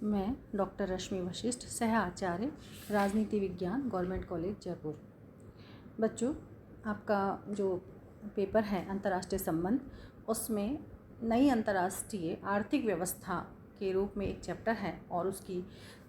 मैं डॉक्टर रश्मि वशिष्ठ, सह आचार्य राजनीति विज्ञान, गवर्नमेंट कॉलेज जयपुर। बच्चों, आपका जो पेपर है अंतर्राष्ट्रीय संबंध, उसमें नई अंतर्राष्ट्रीय आर्थिक व्यवस्था के रूप में एक चैप्टर है और उसकी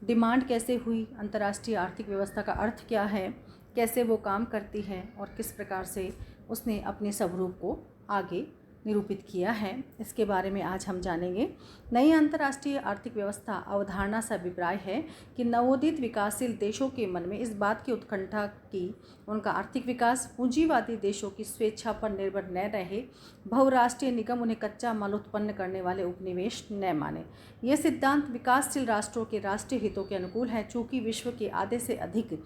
डिमांड कैसे हुई, अंतर्राष्ट्रीय आर्थिक व्यवस्था का अर्थ क्या है, कैसे वो काम करती है और किस प्रकार से उसने अपने स्वरूप को आगे निरूपित किया है, इसके बारे में आज हम जानेंगे। नई अंतर्राष्ट्रीय आर्थिक व्यवस्था अवधारणा से अभिप्राय है कि नवोदित विकासशील देशों के मन में इस बात की उत्कंठा कि उनका आर्थिक विकास पूंजीवादी देशों की स्वेच्छा पर निर्भर न रहे, बहुराष्ट्रीय निगम उन्हें कच्चा माल उत्पन्न करने वाले उपनिवेश न माने। यह सिद्धांत विकासशील राष्ट्रों के राष्ट्रीय हितों के अनुकूल है, चूँकि विश्व के आधे से अधिक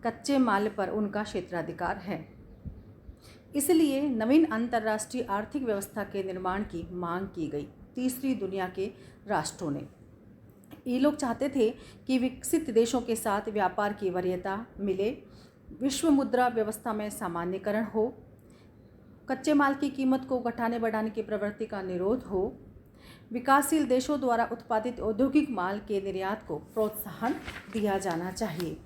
कच्चे माल पर उनका क्षेत्राधिकार है। इसलिए नवीन अंतर्राष्ट्रीय आर्थिक व्यवस्था के निर्माण की मांग की गई। तीसरी दुनिया के राष्ट्रों ने, ये लोग चाहते थे कि विकसित देशों के साथ व्यापार की वरीयता मिले, विश्व मुद्रा व्यवस्था में सामान्यकरण हो, कच्चे माल की कीमत को घटाने बढ़ाने की प्रवृत्ति का निरोध हो, विकासशील देशों द्वारा उत्पादित औद्योगिक माल के निर्यात को प्रोत्साहन दिया जाना चाहिए।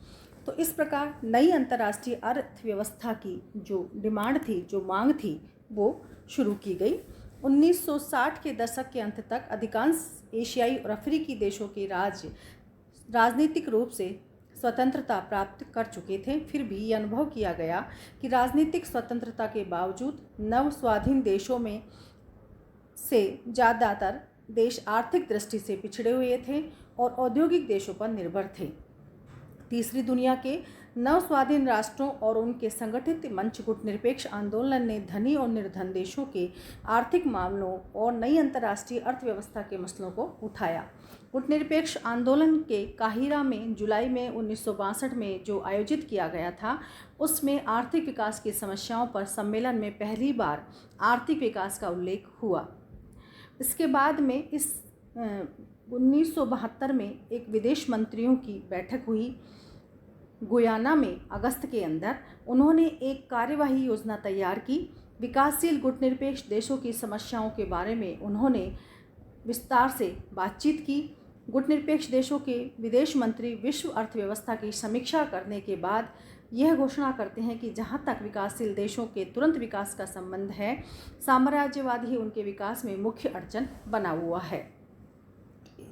तो इस प्रकार नई अंतर्राष्ट्रीय अर्थव्यवस्था की जो डिमांड थी, जो मांग थी, वो शुरू की गई। 1960 के दशक के अंत तक अधिकांश एशियाई और अफ्रीकी देशों के राजनीतिक रूप से स्वतंत्रता प्राप्त कर चुके थे। फिर भी ये अनुभव किया गया कि राजनीतिक स्वतंत्रता के बावजूद नव स्वाधीन देशों में से ज़्यादातर देश आर्थिक दृष्टि से पिछड़े हुए थे और औद्योगिक देशों पर निर्भर थे। तीसरी दुनिया के नव स्वाधीन राष्ट्रों और उनके संगठित मंच गुटनिरपेक्ष आंदोलन ने धनी और निर्धन देशों के आर्थिक मामलों और नई अंतर्राष्ट्रीय अर्थव्यवस्था के मसलों को उठाया। गुटनिरपेक्ष आंदोलन के काहिरा में जुलाई में 1962 में जो आयोजित किया गया था, उसमें आर्थिक विकास की समस्याओं पर सम्मेलन में पहली बार आर्थिक विकास का उल्लेख हुआ। इसके बाद में 1972 में एक विदेश मंत्रियों की बैठक हुई गुयाना में अगस्त के अंदर। उन्होंने एक कार्यवाही योजना तैयार की। विकासशील गुटनिरपेक्ष देशों की समस्याओं के बारे में उन्होंने विस्तार से बातचीत की। गुटनिरपेक्ष देशों के विदेश मंत्री विश्व अर्थव्यवस्था की समीक्षा करने के बाद यह घोषणा करते हैं कि जहाँ तक विकासशील देशों के तुरंत विकास का संबंध है, साम्राज्यवाद ही उनके विकास में मुख्य अड़चन बना हुआ है।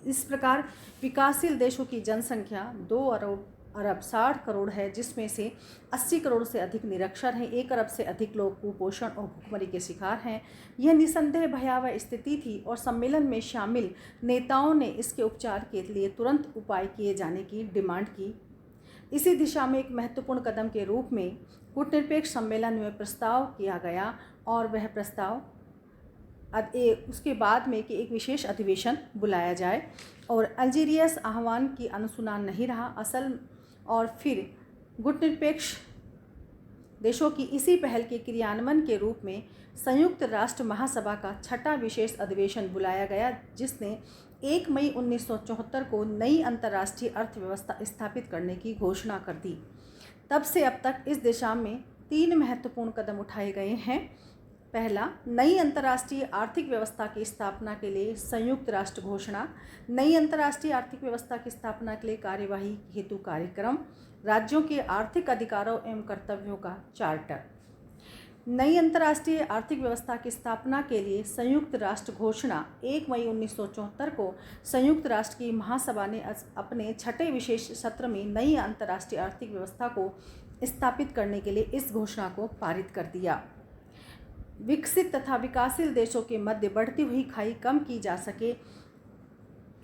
इस प्रकार विकासशील देशों की जनसंख्या 2 अरब 60 करोड़ है, जिसमें से 80 करोड़ से अधिक निरक्षर हैं। 1 अरब से अधिक लोग कुपोषण और भुखमरी के शिकार हैं। यह निसंदेह भयावह स्थिति थी और सम्मेलन में शामिल नेताओं ने इसके उपचार के लिए तुरंत उपाय किए जाने की डिमांड की। इसी दिशा में एक महत्वपूर्ण कदम के रूप में गुटनिरपेक्ष सम्मेलन में प्रस्ताव किया गया और वह प्रस्ताव उसके बाद में कि एक विशेष अधिवेशन बुलाया जाए और अल्जीरियस आह्वान की अनुसुना नहीं रहा असल। और फिर गुटनिरपेक्ष देशों की इसी पहल के क्रियान्वयन के रूप में संयुक्त राष्ट्र महासभा का 6वां विशेष अधिवेशन बुलाया गया, जिसने 1 मई 1974 को नई अंतर्राष्ट्रीय अर्थव्यवस्था स्थापित करने की घोषणा कर दी। तब से अब तक इस दिशा में 3 महत्वपूर्ण कदम उठाए गए हैं। पहला, नई अंतर्राष्ट्रीय आर्थिक व्यवस्था की स्थापना के लिए संयुक्त राष्ट्र घोषणा, नई अंतर्राष्ट्रीय आर्थिक व्यवस्था की स्थापना के लिए कार्यवाही हेतु कार्यक्रम, राज्यों के आर्थिक अधिकारों एवं कर्तव्यों का चार्टर। नई अंतर्राष्ट्रीय आर्थिक व्यवस्था की स्थापना के लिए संयुक्त राष्ट्र घोषणा 1 मई 1974 को संयुक्त राष्ट्र की महासभा ने अपने 6वें विशेष सत्र में नई अंतर्राष्ट्रीय आर्थिक व्यवस्था को स्थापित करने के लिए इस घोषणा को पारित कर दिया। विकसित तथा विकासशील देशों के मध्य बढ़ती हुई खाई कम की जा सके,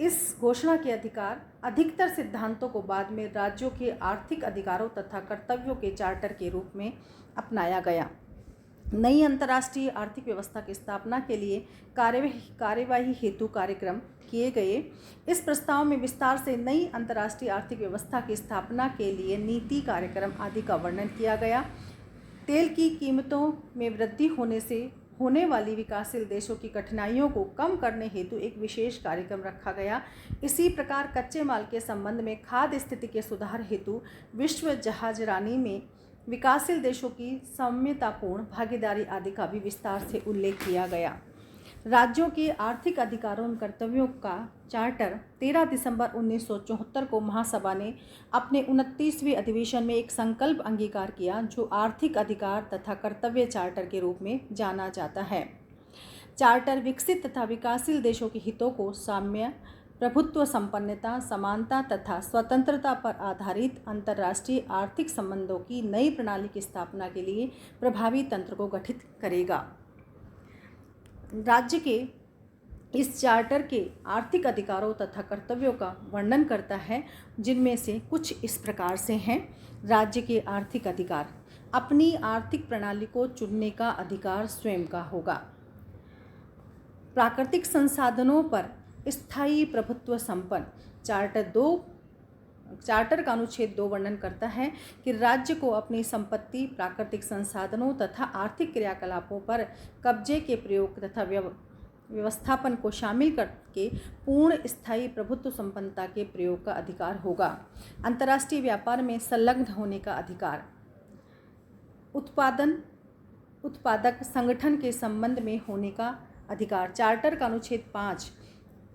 इस घोषणा के अधिकतर सिद्धांतों को बाद में राज्यों के आर्थिक अधिकारों तथा कर्तव्यों के चार्टर के रूप में अपनाया गया। नई अंतर्राष्ट्रीय आर्थिक व्यवस्था की स्थापना के लिए कार्यवाही हेतु कार्यक्रम किए गए। इस प्रस्ताव में विस्तार से नई अंतर्राष्ट्रीय आर्थिक व्यवस्था की स्थापना के लिए नीति, कार्यक्रम आदि का वर्णन किया गया। तेल की कीमतों में वृद्धि होने से होने वाली विकासशील देशों की कठिनाइयों को कम करने हेतु एक विशेष कार्यक्रम रखा गया। इसी प्रकार कच्चे माल के संबंध में खाद्य स्थिति के सुधार हेतु विश्व जहाजरानी में विकासशील देशों की साम्यतापूर्ण भागीदारी आदि का भी विस्तार से उल्लेख किया गया। राज्यों के आर्थिक अधिकारों एवं कर्तव्यों का चार्टर 13 दिसंबर 1974 को महासभा ने अपने 29वें अधिवेशन में एक संकल्प अंगीकार किया, जो आर्थिक अधिकार तथा कर्तव्य चार्टर के रूप में जाना जाता है। चार्टर विकसित तथा विकासशील देशों के हितों को साम्य, प्रभुत्व, संपन्नता, समानता तथा स्वतंत्रता पर आधारित अंतर्राष्ट्रीय आर्थिक संबंधों की नई प्रणाली की स्थापना के लिए प्रभावी तंत्र को गठित करेगा। राज्य के इस चार्टर के आर्थिक अधिकारों तथा कर्तव्यों का वर्णन करता है, जिनमें से कुछ इस प्रकार से हैं। राज्य के आर्थिक अधिकार: अपनी आर्थिक प्रणाली को चुनने का अधिकार स्वयं का होगा। प्राकृतिक संसाधनों पर स्थायी प्रभुत्व संपन्न: चार्टर का अनुच्छेद 2 वर्णन करता है कि राज्य को अपनी संपत्ति, प्राकृतिक संसाधनों तथा आर्थिक क्रियाकलापों पर कब्जे के प्रयोग तथा व्यवस्थापन को शामिल करके पूर्ण स्थायी प्रभुत्व संपन्नता के प्रयोग का अधिकार होगा। अंतर्राष्ट्रीय व्यापार में संलग्न होने का अधिकार: उत्पादक संगठन के संबंध में होने का अधिकार। चार्टर का अनुच्छेद 5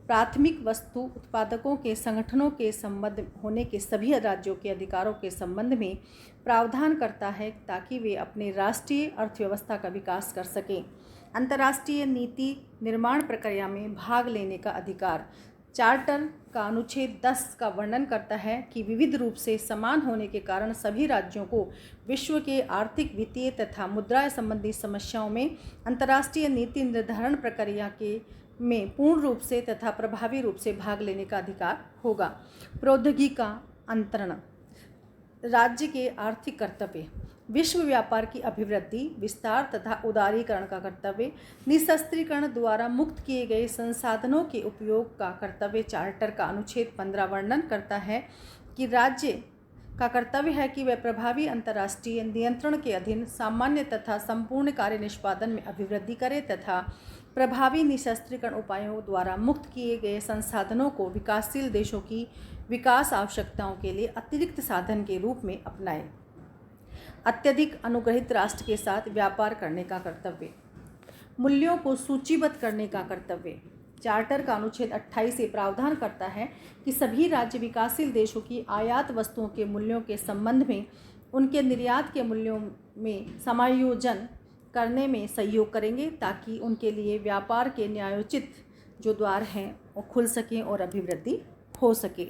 प्राथमिक वस्तु उत्पादकों के संगठनों के संबंध होने के सभी राज्यों के अधिकारों के संबंध में प्रावधान करता है, ताकि वे अपने राष्ट्रीय अर्थव्यवस्था का विकास कर सकें। अंतर्राष्ट्रीय नीति निर्माण प्रक्रिया में भाग लेने का अधिकार: चार्टर का अनुच्छेद 10 का वर्णन करता है कि विविध रूप से समान होने के कारण सभी राज्यों को विश्व के आर्थिक, वित्तीय तथा मुद्रा संबंधी समस्याओं में अंतर्राष्ट्रीय नीति निर्धारण प्रक्रिया में पूर्ण रूप से तथा प्रभावी रूप से भाग लेने का अधिकार होगा। प्रौद्योगिकी का अंतरण: राज्य के आर्थिक कर्तव्य: विश्व व्यापार की अभिवृद्धि, विस्तार तथा उदारीकरण का कर्तव्य। निशस्त्रीकरण द्वारा मुक्त किए गए संसाधनों के उपयोग का कर्तव्य: चार्टर का अनुच्छेद 15 वर्णन करता है कि राज्य का कर्तव्य है कि वह प्रभावी अंतर्राष्ट्रीय नियंत्रण के अधीन सामान्य तथा संपूर्ण कार्य निष्पादन में अभिवृद्धि करे तथा प्रभावी निशस्त्रीकरण उपायों द्वारा मुक्त किए गए संसाधनों को विकासशील देशों की विकास आवश्यकताओं के लिए अतिरिक्त साधन के रूप में अपनाए। अत्यधिक अनुग्रहित राष्ट्र के साथ व्यापार करने का कर्तव्य: मूल्यों को सूचीबद्ध करने का कर्तव्य। चार्टर का अनुच्छेद 28 से प्रावधान करता है कि सभी राज्य विकासशील देशों की आयात वस्तुओं के मूल्यों के संबंध में उनके निर्यात के मूल्यों में समायोजन करने में सहयोग करेंगे, ताकि उनके लिए व्यापार के न्यायोचित जो द्वार हैं वो खुल सकें और अभिवृद्धि हो सके।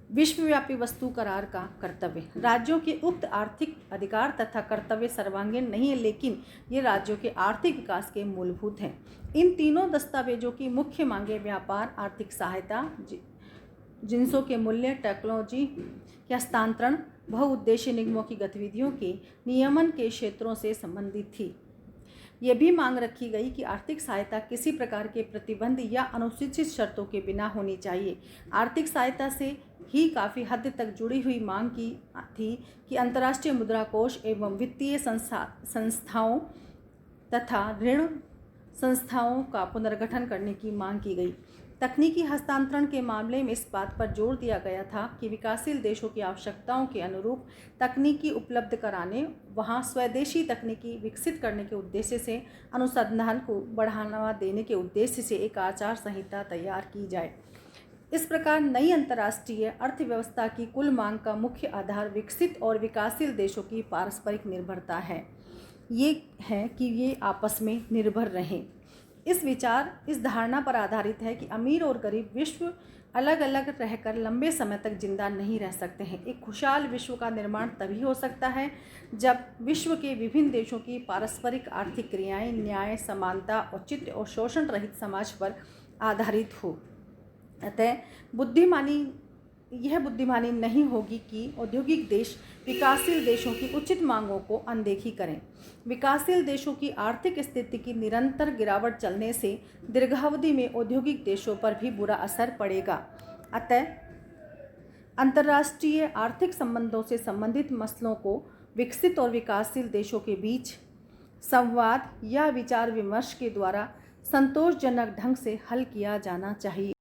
विश्वव्यापी वस्तु करार का कर्तव्य: राज्यों के उक्त आर्थिक अधिकार तथा कर्तव्य सर्वांगीण नहीं है, लेकिन ये राज्यों के आर्थिक विकास के मूलभूत हैं। इन तीनों दस्तावेजों की मुख्य मांगें व्यापार, आर्थिक सहायता, जिन्सों के मूल्य, टेक्नोलॉजी के हस्तांतरण, बहुउद्देशीय निगमों की गतिविधियों के नियमन के क्षेत्रों से संबंधित थी। यह भी मांग रखी गई कि आर्थिक सहायता किसी प्रकार के प्रतिबंध या अनुचित शर्तों के बिना होनी चाहिए। आर्थिक सहायता से ही काफ़ी हद तक जुड़ी हुई मांग की थी कि अंतर्राष्ट्रीय मुद्रा कोष एवं वित्तीय संस्थाओं तथा ऋण संस्थाओं का पुनर्गठन करने की मांग की गई। तकनीकी हस्तांतरण के मामले में इस बात पर जोर दिया गया था कि विकासशील देशों की आवश्यकताओं के अनुरूप तकनीकी उपलब्ध कराने, वहां स्वदेशी तकनीकी विकसित करने के उद्देश्य से अनुसंधान को बढ़ावा देने के उद्देश्य से एक आचार संहिता तैयार की जाए। इस प्रकार नई अंतर्राष्ट्रीय अर्थव्यवस्था की कुल मांग का मुख्य आधार विकसित और विकासशील देशों की पारस्परिक निर्भरता है। ये है कि ये आपस में निर्भर रहें। इस धारणा पर आधारित है कि अमीर और गरीब विश्व अलग अलग रहकर लंबे समय तक जिंदा नहीं रह सकते हैं। एक खुशहाल विश्व का निर्माण तभी हो सकता है जब विश्व के विभिन्न देशों की पारस्परिक आर्थिक क्रियाएं न्याय, समानता, औचित्य और शोषण रहित समाज पर आधारित हो। अतः यह बुद्धिमानी नहीं होगी कि औद्योगिक देश विकासशील देशों की उचित मांगों को अनदेखी करें। विकासशील देशों की आर्थिक स्थिति की निरंतर गिरावट चलने से दीर्घावधि में औद्योगिक देशों पर भी बुरा असर पड़ेगा। अतः अंतर्राष्ट्रीय आर्थिक संबंधों से संबंधित मसलों को विकसित और विकासशील देशों के बीच संवाद या विचार विमर्श के द्वारा संतोषजनक ढंग से हल किया जाना चाहिए।